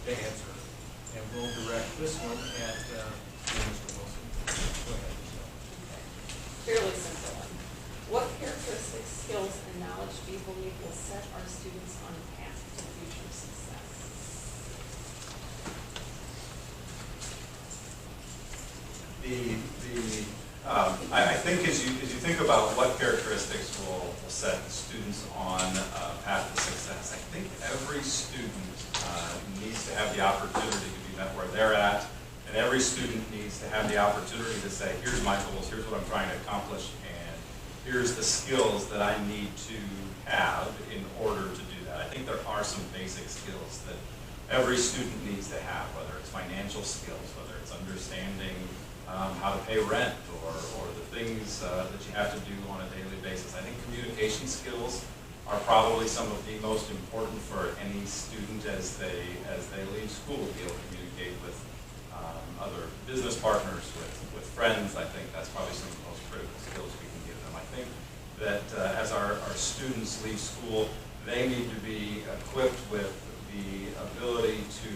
to answer. And we'll direct this one at Mr. Wilson. Go ahead, Michelle. Fairly simple one. What characteristics, skills, and knowledge do you believe will set our students on a path to future success? I think as you think about what characteristics will set students on a path to success, I think every student needs to have the opportunity to be met where they're at, and every student needs to have the opportunity to say, here's my goals, here's what I'm trying to accomplish, and here's the skills that I need to have in order to do that. I think there are some basic skills that every student needs to have, whether it's financial skills, whether it's understanding how to pay rent, or the things that you have to do on a daily basis. I think communication skills are probably some of the most important for any student as they leave school, to be able to communicate with other business partners, with friends. I think that's probably some of the most critical skills we can give them. I think that as our students leave school, they need to be equipped with the ability to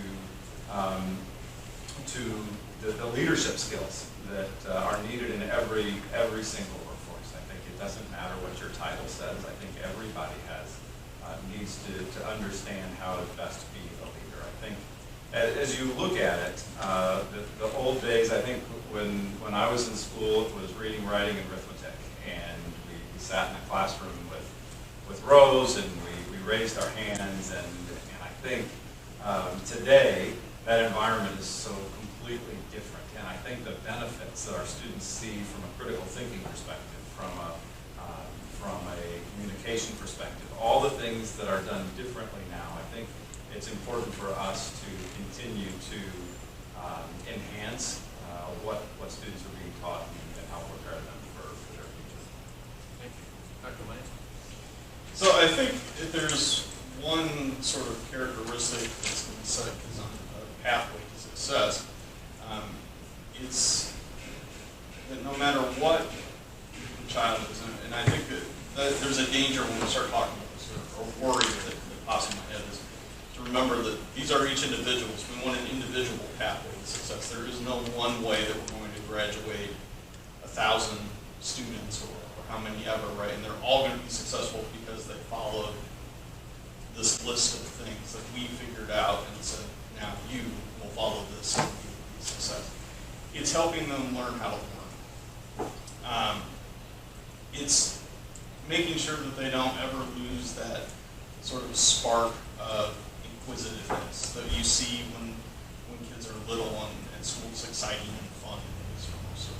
the leadership skills that are needed in every single workforce. I think it doesn't matter what your title says. I think everybody needs to understand how to best be a leader. I think as you look at it, the old days, I think when I was in school, it was reading, writing, and arithmetic, and we sat in a classroom with rows, and we raised our hands, and I think today that environment is so completely different, and I think the benefits that our students see from a critical thinking perspective, from a communication perspective, all the things that are done differently now, I think it's important for us to continue to enhance what students are being taught and how to prepare them for their future. Thank you. Dr. Lane? So I think if there's one sort of characteristic that's going to set kids on a pathway to success, it's that no matter what the child is, and I think that there's a danger when we start talking about this, or worry that pops in my head, is to remember that these are each individuals. We want an individual pathway to success. There is no one way that we're going to graduate 1,000 students or how many ever, right? And they're all going to be successful because they followed this list of things that we figured out and said, now you will follow this and you will be successful. It's helping them learn how to learn. It's making sure that they don't ever lose that sort of spark of inquisitiveness that you see when kids are little and school's exciting and fun and so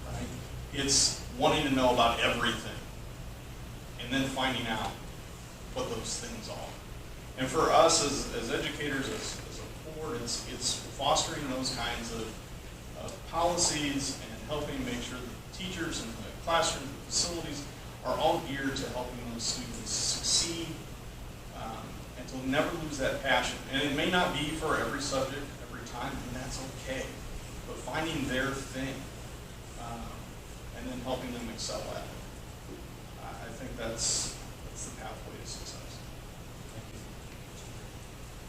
right? It's wanting to know about everything and then finding out what those things are. And for us as educators, as a board, it's fostering those kinds of policies and helping make sure that the teachers and the classroom facilities are all geared to helping those students succeed and to never lose that passion. And it may not be for every subject every time, and that's okay. But finding their thing and then helping them excel at it, I think that's the pathway to success. Thank you.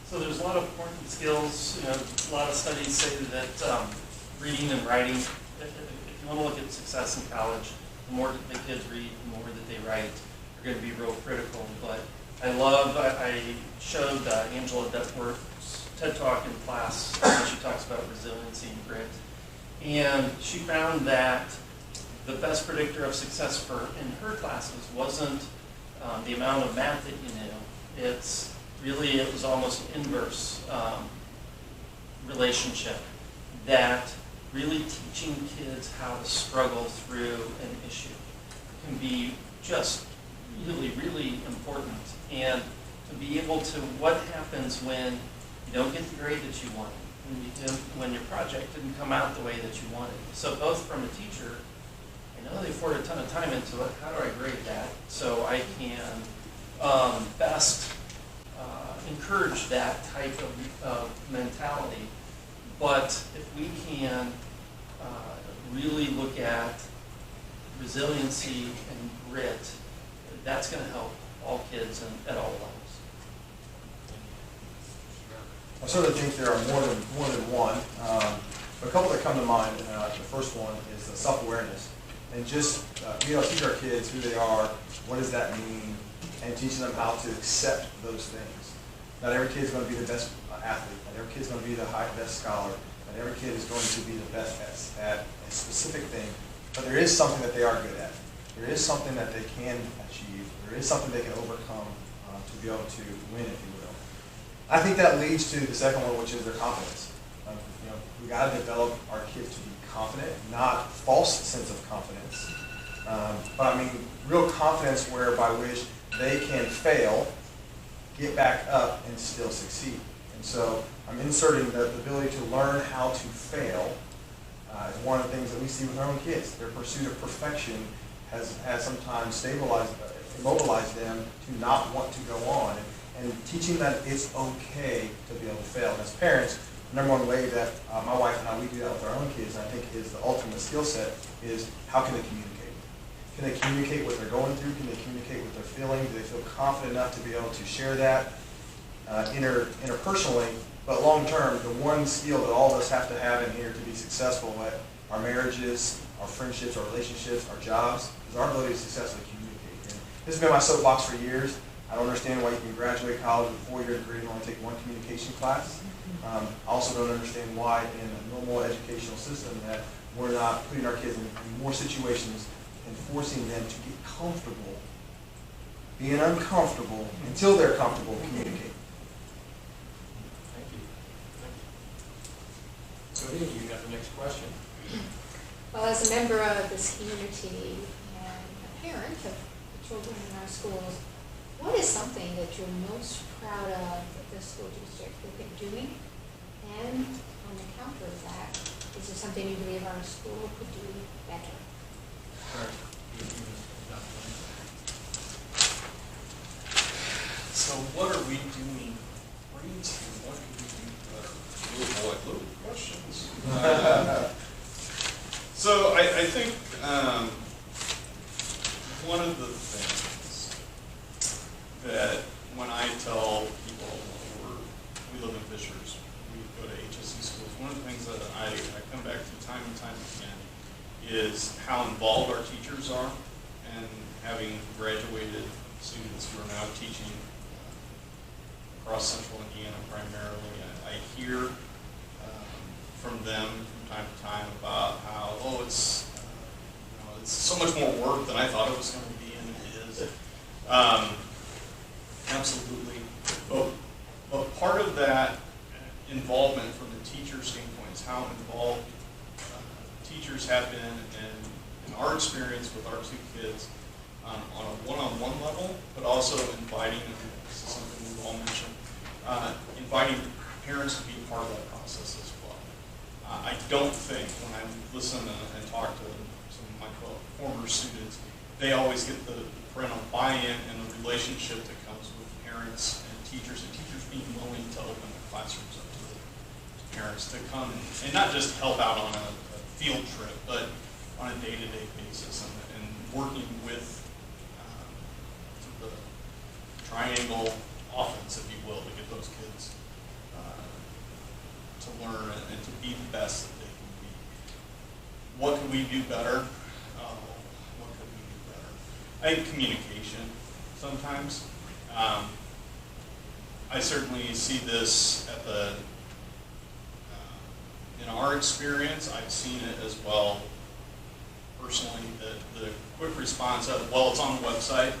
So there's a lot of important skills. A lot of studies say that reading and writing, if you want to look at success in college, the more that the kids read, the more that they write, are going to be real critical. But I showed Angela Duckworth's TED Talk in class when she talks about resiliency and grit. And she found that the best predictor of success in her classes wasn't the amount of math that you knew. It was almost an inverse relationship, that really teaching kids how to struggle through an issue can be just really, really important. And to be able to, what happens when you don't get the grade that you wanted, when your project didn't come out the way that you wanted. So both from a teacher, I know they poured a ton of time into it, how do I grade that so I can best encourage that type of mentality. But if we can really look at resiliency and grit, that's going to help all kids and at all levels. I certainly think there are more than one. But a couple that come to mind. The first one is self-awareness, and just teach our kids who they are, what does that mean, and teaching them how to accept those things. Not every kid is going to be the best athlete. Not every kid is going to be the best scholar. Not every kid is going to be the best at a specific thing. But there is something that they are good at. There is something that they can achieve. There is something they can overcome to be able to win, if you will. I think that leads to the second one, which is their confidence. We got to develop our kids to be confident, not false sense of confidence, but I mean real confidence by which they can fail, get back up, and still succeed. And so I'm inserting the ability to learn how to fail is one of the things that we see with our own kids. Their pursuit of perfection has sometimes immobilized them to not want to go on, and teaching that it's okay to be able to fail. And as parents, the number one way that my wife and I, we do that with our own kids, and I think is the ultimate skill set, is how can they communicate? Can they communicate what they're going through? Can they communicate what they're feeling? Do they feel confident enough to be able to share that interpersonally? But long term, the one skill that all of us have to have in here to be successful at our marriages, our friendships, our relationships, our jobs, is our ability to successfully communicate. And this has been my soapbox for years. I don't understand why you can graduate college with a 4-year degree and only take one communication class. I also don't understand why in a normal educational system that we're not putting our kids in more situations and forcing them to get comfortable, being uncomfortable until they're comfortable communicating. Thank you. So you got the next question. Well, as a member of this community and a parent of the children in our schools, what is something that you're most proud of that the school district has been doing? And on the counter of that, is there something you believe our school could do better? So what are we doing great, and what can we do better? Oh boy, loaded questions. So I think one of the things that when I tell people we live in Fishers, we go to HSE schools, one of the things that I come back to time and time again is how involved our teachers are, and having graduated students who are now teaching across central Indiana primarily, I hear from them from time to time about how, it's so much more work than I thought it was going to be, and it is. Absolutely. But part of that involvement from the teacher standpoint is how involved teachers have been in our experience with our two kids on a one-on-one level, but also inviting, and this is something we've all mentioned, inviting parents to be part of that process as well. I don't think when I listen and talk to some of my former students, they always get the parental buy-in and the relationship that comes with parents and teachers being willing to open their classrooms up to parents to come and not just help out on a field trip, but on a day-to-day basis, and working with the triangle offense, if you will, to get those kids to learn and to be the best that they can be. What can we do better? What could we do better? I think communication sometimes. I certainly see this at in our experience. I've seen it as well personally, the quick response of, well, it's on the website.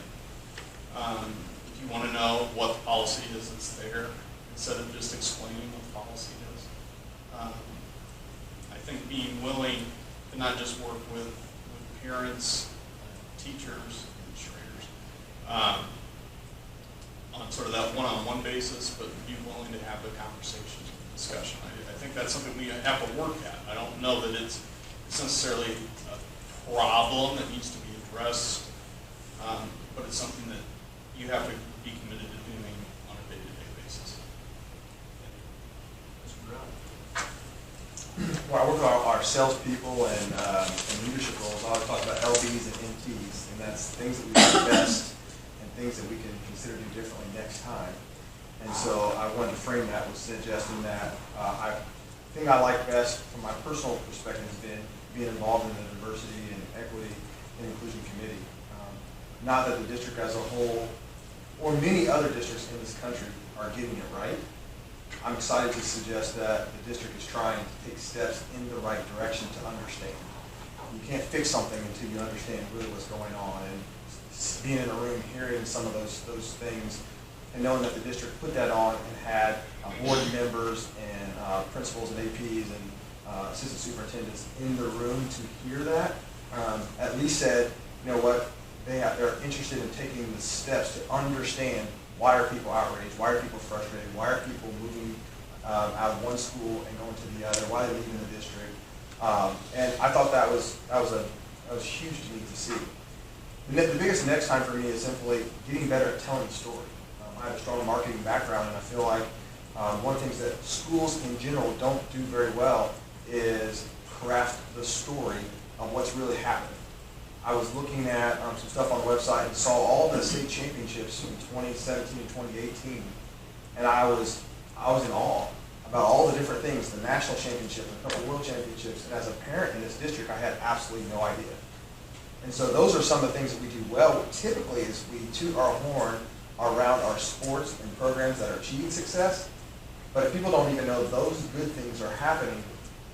If you want to know what the policy is, it's there, instead of just explaining what the policy is. I think being willing to not just work with parents, teachers, administrators, on sort of that one-on-one basis, but be willing to have the conversations and discussion. I think that's something we have to work at. I don't know that it's necessarily a problem that needs to be addressed, but it's something that you have to be committed to doing on a day-to-day basis. Mr. Brown. When I work with our salespeople and leadership roles, I always talk about LBs and NTs, and that's things that we do best and things that we can consider do differently next time. And so I wanted to frame that with suggesting that I thing I like best from my personal perspective has been being involved in the diversity and equity and inclusion committee. Not that the district as a whole or many other districts in this country are getting it right. I'm excited to suggest that the district is trying to take steps in the right direction to understand. You can't fix something until you understand really what's going on. And being in a room, hearing some of those things, and knowing that the district put that on and had board members and principals and APs and assistant superintendents in the room to hear that, at least said, you know what, they're interested in taking the steps to understand why are people outraged, why are people frustrated, why are people moving out of one school and going to the other, why are they leaving the district. And I thought that was huge to me to see. The biggest next time for me is simply getting better at telling the story. I have a strong marketing background, and I feel like one of the things that schools in general don't do very well is craft the story of what's really happening. I was looking at some stuff on the website and saw all the state championships in 2017 and 2018, and I was in awe about all the different things, the national championship, a couple world championships, and as a parent in this district, I had absolutely no idea. And so those are some of the things that we do well. Typically is we toot our horn around our sports and programs that are achieving success, but if people don't even know those good things are happening,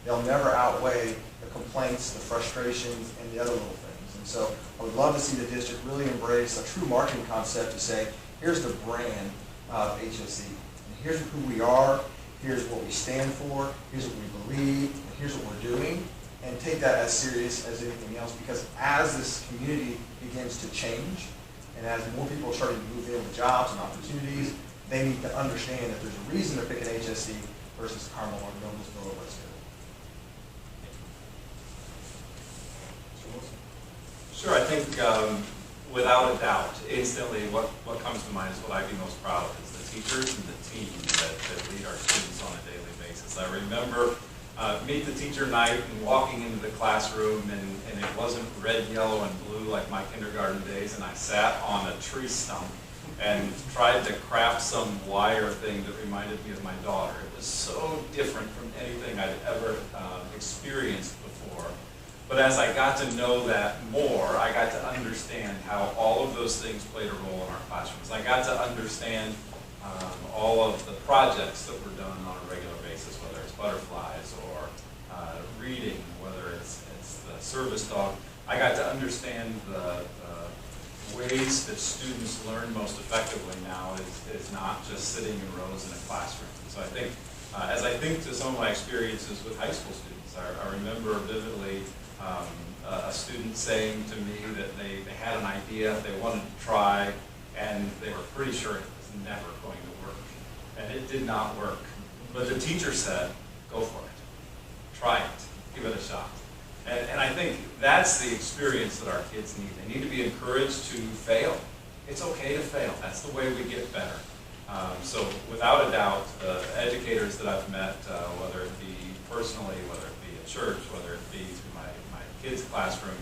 they'll never outweigh the complaints, the frustrations, and the other little things. And so I would love to see the district really embrace a true marketing concept to say, here's the brand of HSE, and here's who we are, here's what we stand for, here's what we believe, and here's what we're doing, and take that as serious as anything else, because as this community begins to change, and as more people are starting to move in with jobs and opportunities, they need to understand that there's a reason they're picking HSE versus Carmel or Noblesville or Westfield. Sure, I think without a doubt, instantly what comes to mind is what I'd be most proud of is the teachers and the team that lead our students on a daily basis. I remember meet the teacher night and walking into the classroom, and it wasn't red, yellow, and blue like my kindergarten days, and I sat on a tree stump and tried to craft some wire thing that reminded me of my daughter. It was so different from anything I'd ever experienced before. But as I got to know that more, I got to understand how all of those things played a role in our classrooms. I got to understand all of the projects that were done on a regular basis, whether it's butterflies or reading, whether it's the service dog. I got to understand the ways that students learn most effectively now is not just sitting in rows in a classroom. So I think, as I think to some of my experiences with high school students, I remember vividly a student saying to me that they had an idea, they wanted to try, and they were pretty sure it was never going to work. And it did not work. But the teacher said, go for it. Try it. Give it a shot. And I think that's the experience that our kids need. They need to be encouraged to fail. It's okay to fail. That's the way we get better. So without a doubt, the educators that I've met, whether it be personally, whether it be at church, whether it be through my kids' classroom,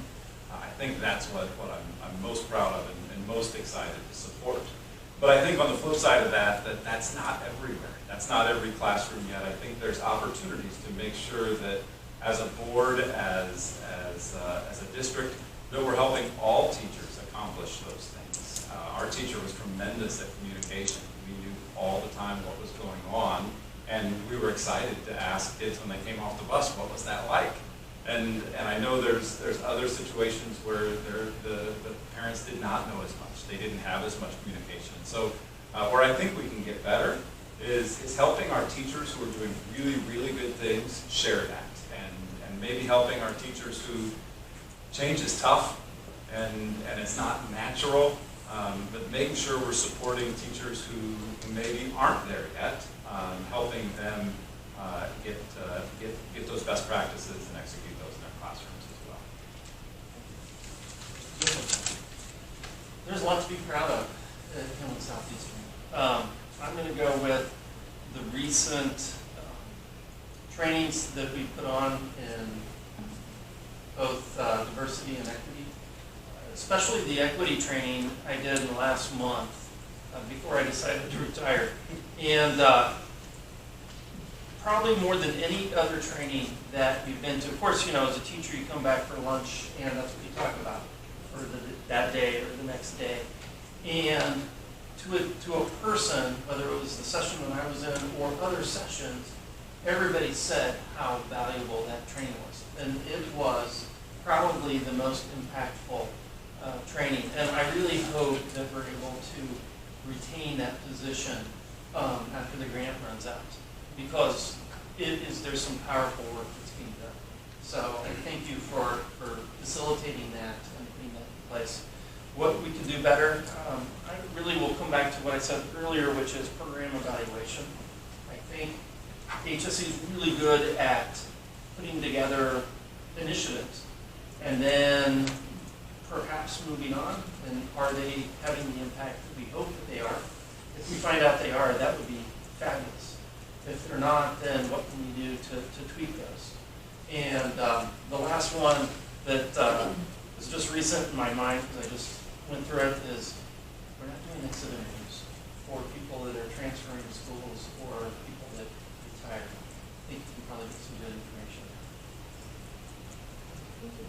I think that's what I'm most proud of and most excited to support. But I think on the flip side of that's not everywhere. That's not every classroom yet. I think there's opportunities to make sure that as a board, as a district, that we're helping all teachers accomplish those things. Our teacher was tremendous at communication. We knew all the time what was going on, and we were excited to ask kids when they came off the bus, what was that like? And I know there's other situations where the parents did not know as much. They didn't have as much communication. So where I think we can get better is helping our teachers who are doing really, really good things share that. And maybe helping our teachers who change is tough and it's not natural, but making sure we're supporting teachers who maybe aren't there yet, helping them get those best practices and execute those in their classrooms as well. There's a lot to be proud of at Hamlin Southeastern. I'm going to go with the recent trainings that we put on in both diversity and equity, especially the equity training I did in the last month. before I decided to retire. And probably more than any other training that you've been to. Of course, as a teacher, you come back for lunch, and that's what you talk about for that day or the next day. And to a person, whether it was the session that I was in or other sessions, everybody said how valuable that training was. And it was probably the most impactful training. And I really hope that we're able to retain that position after the grant runs out, because there's some powerful work that's being done. So I thank you for facilitating that and putting that in place. What we can do better, I really will come back to what I said earlier, which is program evaluation. I think HSE is really good at putting together initiatives and then perhaps moving on. And are they having the impact that we hope that they are? If we find out they are, that would be fabulous. If they're not, then what can we do to tweak those? And the last one that was just recent in my mind, because I just went through it, is we're not doing exit interviews for people that are transferring schools or people that retire. I think you can probably get some good information there. Thank you.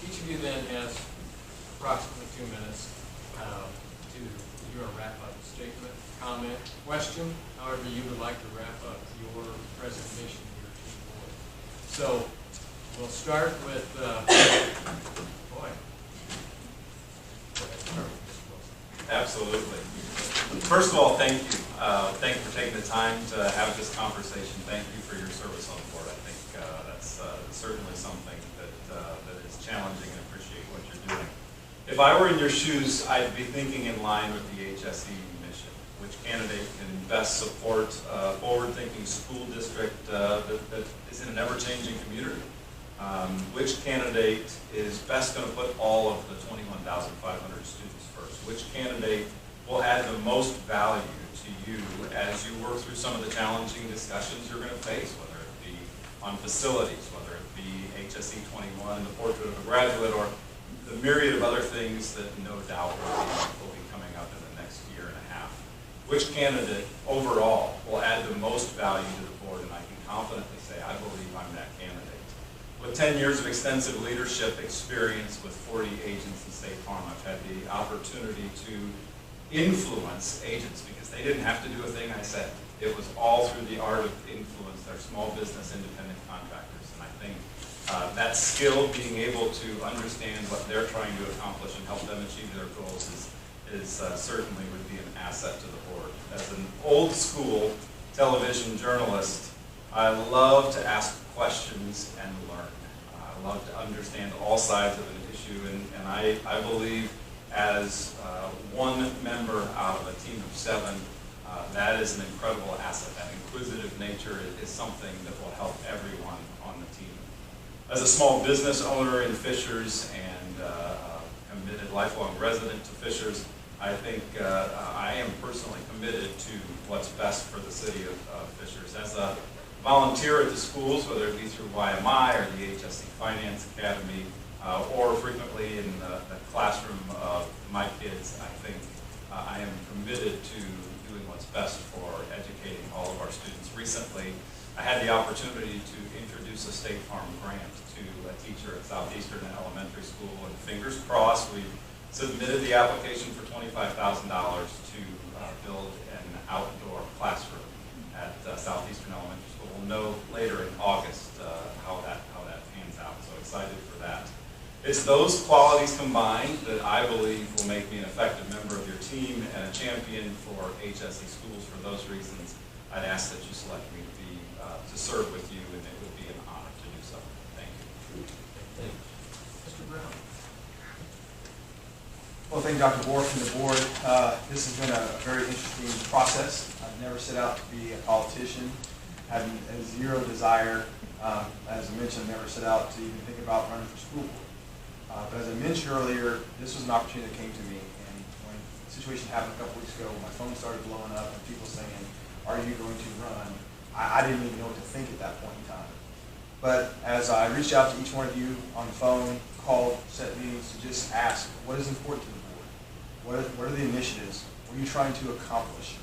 Each of you then has approximately 2 minutes to do a wrap-up statement, comment, question, however you would like to wrap up your presentation here to the board. So we'll start with, boy. Go ahead, start with Mr. Wilson. Absolutely. First of all, thank you. Thank you for taking the time to have this conversation. Thank you for your service on the board. I think that's certainly something that is challenging, and appreciate what you're doing. If I were in your shoes, I'd be thinking in line with the HSE mission. Which candidate can best support a forward-thinking school district that is in an ever-changing community? Which candidate is best going to put all of the 21,500 students first? Which candidate will add the most value to you as you work through some of the challenging discussions you're going to face, whether it be on facilities, whether it be HSE 21, the portrait of a graduate, or the myriad of other things that no doubt will be coming up in the next year and a half. Which candidate overall will add the most value to the board? And I can confidently say I believe I'm that candidate. With 10 years of extensive leadership experience with 40 agents in State Farm, I've had the opportunity to influence agents, because they didn't have to do a thing I said. It was all through the art of influence. They're small business independent contractors. And I think that skill, being able to understand what they're trying to accomplish and help them achieve their goals is certainly would be an asset to the board. As an old school television journalist, I love to ask questions and learn. I love to understand all sides of an issue, and I believe as one member out of a team of 7, that is an incredible asset. That inquisitive nature is something that will help everyone on the team. As a small business owner in Fishers and a committed lifelong resident to Fishers, I think I am personally committed to what's best for the city of Fishers. As a volunteer at the schools, whether it be through YMI or the HSE Finance Academy, or frequently in the classroom of my kids, I think I am committed to doing what's best for educating all of our students. Recently, I had the opportunity to introduce a State Farm grant to a teacher at Southeastern Elementary School, and fingers crossed, we've submitted the application for $25,000 to build an outdoor classroom at Southeastern Elementary School. We'll know later in August how that pans out, so excited for that. It's those qualities combined that I believe will make me an effective member of your team and a champion for HSE Schools. For those reasons, I'd ask that you select me to serve with you, and it would be an honor to do so. Thank you. Thank you. Mr. Brown. Well, thank you, Dr. Bork and the board. This has been a very interesting process. I've never set out to be a politician, having a zero desire, as I mentioned, never set out to even think about running for school board. But as I mentioned earlier, this was an opportunity that came to me, and when situation happened a couple weeks ago, my phone started blowing up and people saying, are you going to run? I didn't even know what to think at that point in time. But as I reached out to each one of you on the phone, called, set meetings to just ask, what is important to the board? What are the initiatives? What are you trying to accomplish?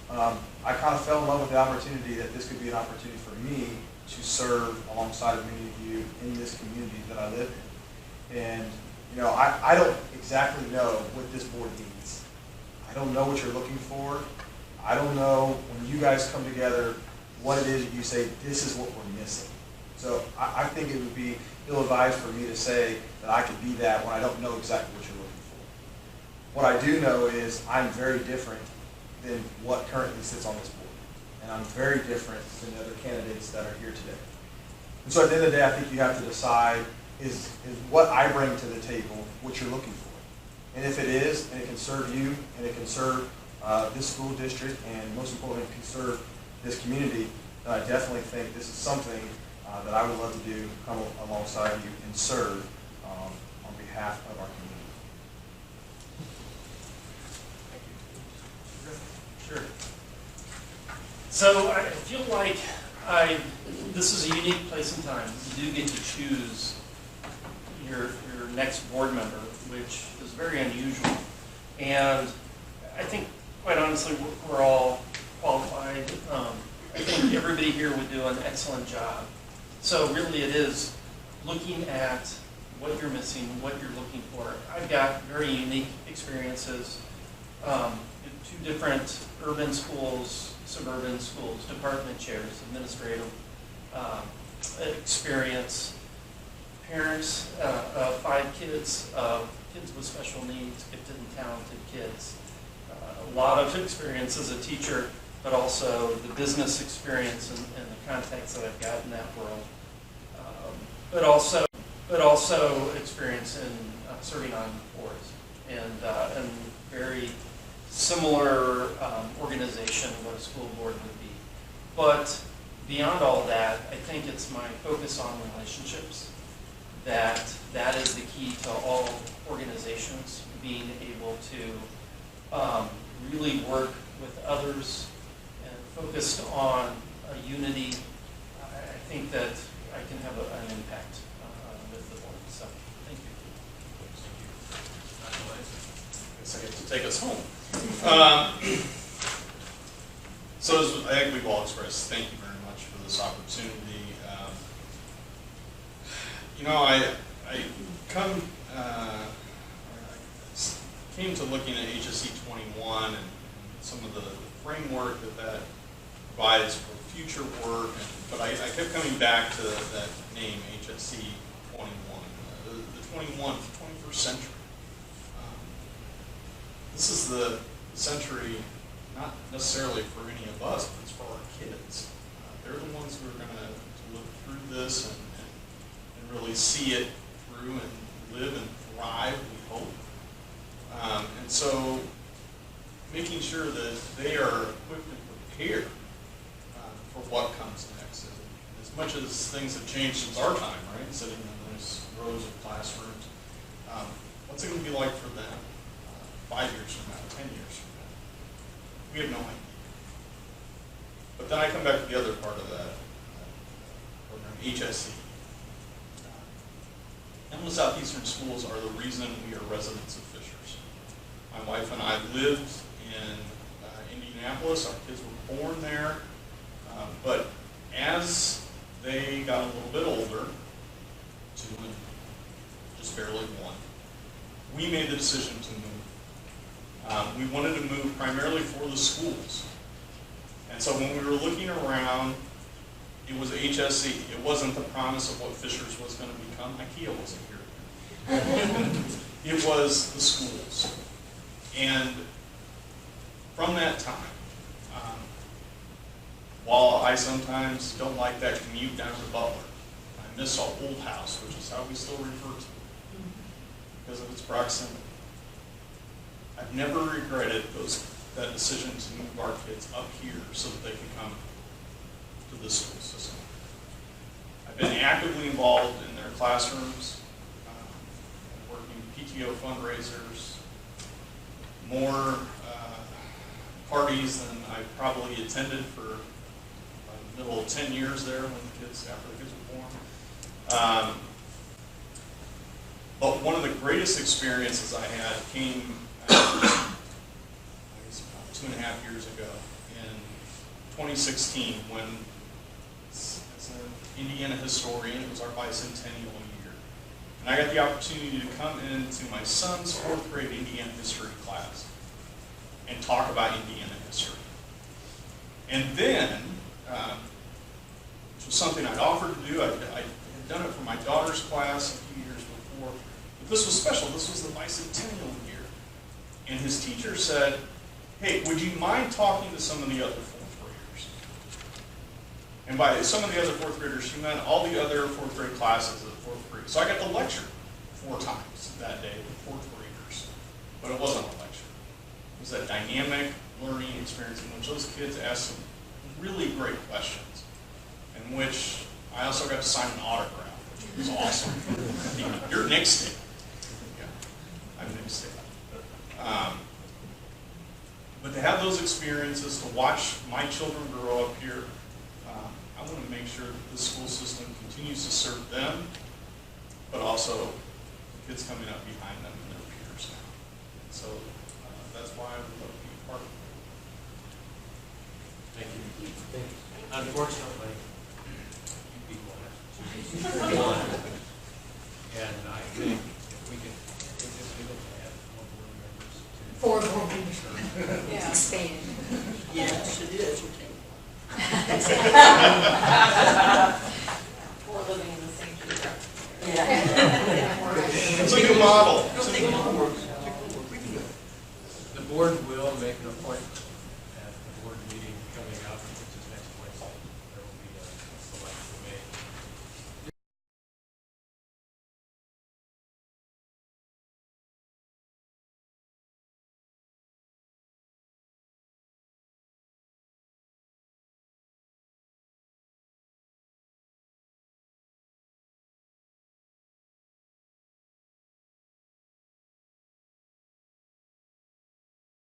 I kind of fell in love with the opportunity that this could be an opportunity for me to serve alongside of many of you in this community that I live in. And, you know, I don't exactly know what this board needs. I don't know what you're looking for. I don't know when you guys come together what it is that you say, this is what we're missing. So I think it would be ill-advised for me to say that I could be that when I don't know exactly what you're looking for. What I do know is I'm very different than what currently sits on this board. And I'm very different than the other candidates that are here today. And so at the end of the day, I think you have to decide, is what I bring to the table what you're looking for? And if it is, and it can serve you, and it can serve this school district, and most importantly, it can serve this community, then I definitely think this is something that I would love to do, come alongside you and serve on behalf of our community. Sure. So I feel like this is a unique place and time. You do get to choose your next board member, which is very unusual. And I think, quite honestly, we're all qualified. I think everybody here would do an excellent job. So really it is looking at what you're missing, what you're looking for. I've got very unique experiences. 2 different urban schools, suburban schools, department chairs, administrative experience, parents of 5 kids, kids with special needs, gifted and talented kids. A lot of experience as a teacher, but also the business experience and the contacts that I've got in that world. But also experience in serving on boards and very similar organization what a school board would be. But beyond all that, I think it's my focus on relationships that is the key to all organizations, being able to really work with others and focused on a unity. I think that I can have an impact with the board. So, thank you. I guess I get to take us home. So as I think we've all expressed, thank you very much for this opportunity. I came to looking at HSE 21 and some of the framework that provides for future work, but I kept coming back to that name, HSE 21, the 21st century. This is the century, not necessarily for any of us, but it's for our kids. They're the ones who are going to look through this and really see it through and live and thrive, we hope. And so making sure that they are equipped and prepared for what comes next. And as much as things have changed since our time, right, sitting in those rows of classrooms, what's it going to be like for them 5 years from now, 10 years from now? We have no idea. But then I come back to the other part of that program, HSE. Emma Southeastern Schools are the reason we are residents of Fishers. My wife and I lived in Indianapolis. Our kids were born there. But as they got a little bit older, 2 and just barely 1, we made the decision to move. We wanted to move primarily for the schools. And so when we were looking around, it was HSE. It wasn't the promise of what Fishers was going to become. IKEA wasn't here. It was the schools. And from that time, while I sometimes don't like that commute down to Butler, I miss our old house, which is how we still refer to it, because of its proximity. I've never regretted that decision to move our kids up here so that they can come to the school system. I've been actively involved in their classrooms, working PTO fundraisers, more parties than I probably attended for the middle of 10 years there when the kids, after the kids were born. But one of the greatest experiences I had came, I guess about 2.5 years ago in 2016 when, as an Indiana historian, it was our bicentennial year. And I got the opportunity to come into my son's 4th grade Indiana history class and talk about Indiana history. And then, which was something I'd offered to do, I had done it for my daughter's class a few years before, but this was special. This was the bicentennial year. And his teacher said, hey, would you mind talking to some of the other 4th graders? And by some of the other 4th graders, she meant all the other 4th grade classes of 4th grade. So I got to lecture 4 times that day with 4th graders, but it wasn't a lecture. It was that dynamic learning experience in which those kids asked some really great questions, in which I also got to sign an autograph, which was awesome. You're Nick State. Yeah, I'm Nick State. But to have those experiences, to watch my children grow up here, I want to make sure that the school system continues to serve them, but also the kids coming up behind them and their peers now. And so that's why I would love to be a part of it. Thank you. Unfortunately, you people have to choose one. And I think if we can, if we look at more board members to. 4 board members. Yeah. Expand. Yes, it is. Or living in the same geographic area. Yeah. It's a new model. Don't think it will work. The board will make an appointment